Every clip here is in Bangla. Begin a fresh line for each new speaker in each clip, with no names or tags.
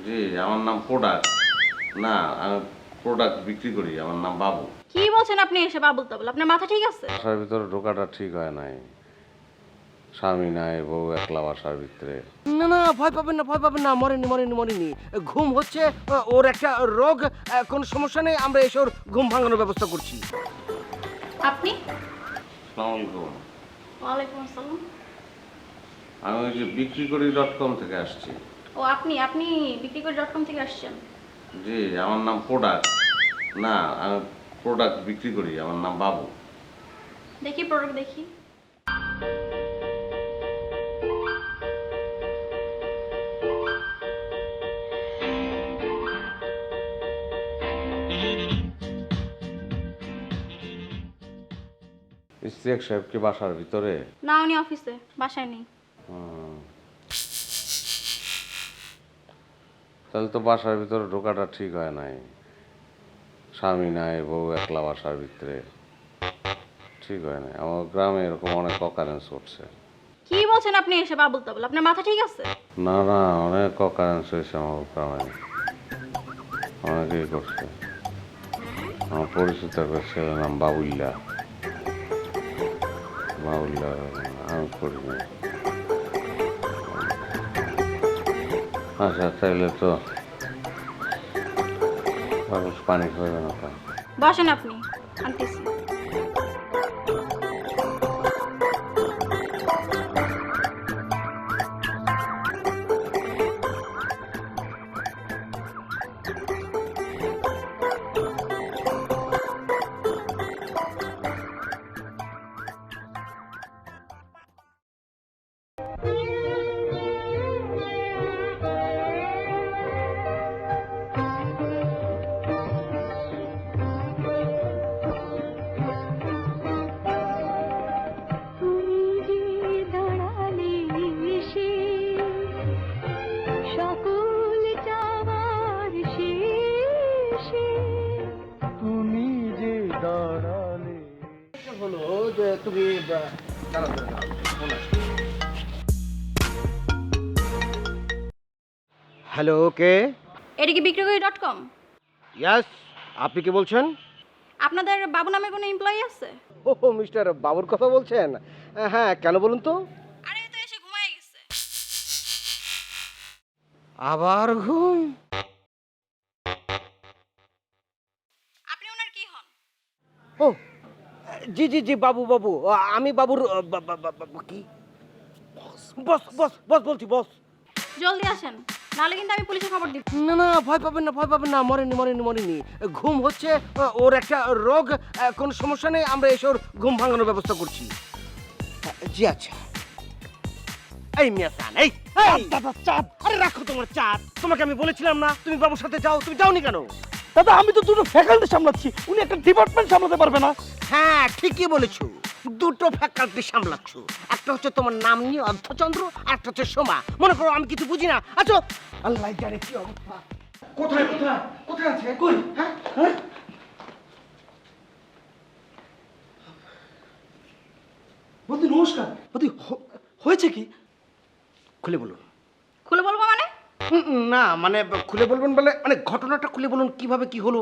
জি আমার নাম প্রোডাক্ট। না আমি প্রোডাক্ট বিক্রি করি, আমার নাম বাবু।
কি বলছেন আপনি এসে বাবুল তাবুল? আপনার মাথা ঠিক আছে?
বাসার ভিতরে ঢোকাটা ঠিক হয় নাই, স্বামী নাই, বউ একলা বাসার ভিতরে।
না না, ভয় পাবেন না, ভয় পাবেন না, মরেনি। ঘুম হচ্ছে ওর একটা রোগ, কোনো সমস্যা নেই, আমরা এসে ওর ঘুম ভাঙানোর ব্যবস্থা করছি।
আপনি?
আসসালামু আলাইকুম।
ওয়ালাইকুম আসসালাম।
আমি ওই যে বিক্রি করি .com থেকে আসছি।
ও আপনি বিক্রি করে .com থেকে আসছেন?
জি আমার নাম প্রোডাক্ট। না আমি প্রোডাক্ট বিক্রি করি, আমার নাম বাবু।
দেখি প্রোডাক্ট দেখি।
ইস্তিয়াক সাহেব কি বাসার ভিতরে?
না উনি অফিসে, বাসায় নেই।
তাহলে তো বাসার ভিতরে ঢোকাটা ঠিক হয় নাই, স্বামী নাই, বউ একলা বাসার ভিতরে, ঠিক হয় নাই। আমার গ্রামে এরকম অনেক অকারেন্স করছে।
কি বলছেন আপনি এসে বাবুল তাবুল? আপনার মাথা ঠিক আছে?
না না, অনেক অকারেন্স হয়েছে আমার গ্রামে, অনেকেই করছে। আমার পরিচিত একটা ছেলের নাম বাবুল্লা। আমি করি না। আচ্ছা তাইলে তো মানুষ পানি খাবে না।
বসেন আপনি, আনতেছি।
হলো যে তুমি হ্যালো, কে?
এটা কি বিক্রি করে .com?
ইয়াস, আপনি কি বলছেন?
আপনাদের বাবু নামে কোনো এমপ্লয়ি আছে?
ও মিস্টার বাবুর কথা বলছেন? হ্যাঁ, কেন বলুন তো?
আরে তো এসে ঘুমায় গেছে।
আবার ঘুম?
আপনি ওনার কি হন?
ও জি বাবু, আমি বাবুর কি বস বলছি, বস।
জলদি আসেন, নাহলে কিন্তু আমি পুলিশে খবর দিব।
না না, ভয় পাবেন না, মরেনি। ঘুম হচ্ছে ওর একটা রোগ, কোনো সমস্যা নেই, আমরা এসে ওর ঘুম ভাঙানোর ব্যবস্থা করছি। জি আচ্ছা। এই মিয়াসান, এই দাদা, চাঁদ, আরে রাখো তোমার চাঁদ। তোমাকে আমি বলেছিলাম না তুমি বাবুর সাথে যাও, তুমি যাওনি কেন?
দাদা আমি তো দুটো ফ্যাকাল্টি সামলাচ্ছি, উনি একটা ডিপার্টমেন্ট সামলাতে পারবে না।
হ্যাঁ ঠিকই বলেছো, দুটো ফ্যাকাল্টি সামলাচ্ছ। একটা হচ্ছে তোমার নাম নিয়ে অর্ধচন্দ্র, আর একটা হচ্ছে সোমা। মনে করো আমি কিছু বুঝি না। আচ্ছা, আল্লাহ জানে কি অবস্থা। কোথায় আছে? কই? হ্যাঁ
বৌদি নমস্কার। বৌদি হয়েছে কি?
খুলে বলুন।
খুলে বলবো মানে?
না মানে খুলে বলবেন বলে মানে ঘটনাটা খুলে বলুন, কিভাবে কি হলো।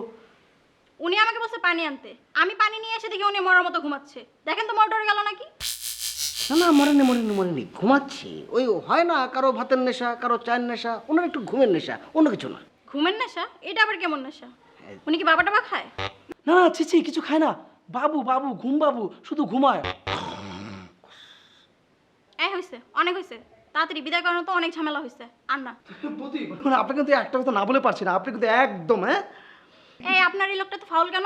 উনি আমাকে বলছে পানি আনতে, আমি পানি নিয়ে এসে দেখি উনি মরার মতো ঘুমাচ্ছে। দেখেন তো মোটর গেল নাকি?
না মরেনি, ঘুমাচ্ছে। ওই হয় না, কারো ভাতের নেশা, কারো চায়ের নেশা, ওনার একটু ঘুমের নেশা, অন্য কিছু না।
ঘুমের নেশা? এটা আবার কেমন নেশা? উনি কি বাবা টাবা খায়?
না ছি কিছু খায় না। বাবু ঘুম বাবু শুধু ঘুমায়।
হয়েছে, অনেক হয়েছে। তাড়াতাড়ি বিদায় করানো তো অনেক ঝামেলা হয়েছে। আর না।
বৌদি আপনি কিন্তু একটা কথা না বলে পারছি না, আপনি কিন্তু একদম
আপনার এই লোকটা তো ফাউল কেন?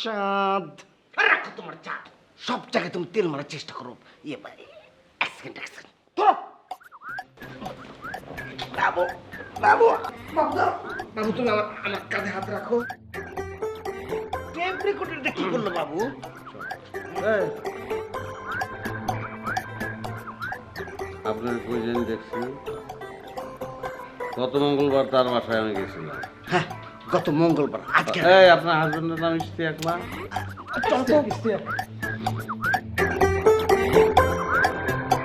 চাঁদ, রাখো তোমার চাঁদ। সব জায়গায় তুমি তেল মারার চেষ্টা করো। ইয়ে ভাই, এক সেকেন্ড। বাবু তুমি আমার কাঁধে হাত রাখো। টেপ রেকর্ডারটা কি করলো বাবু?
আপনার কই জানি দেখছি, গত মঙ্গলবার তার বাসায় আমি গেছিলাম।
হ্যাঁ, গত মঙ্গলবার। আজকে
এই আপনার হাজবেন্ডের নাম ইশতিয়াক না?
চল তো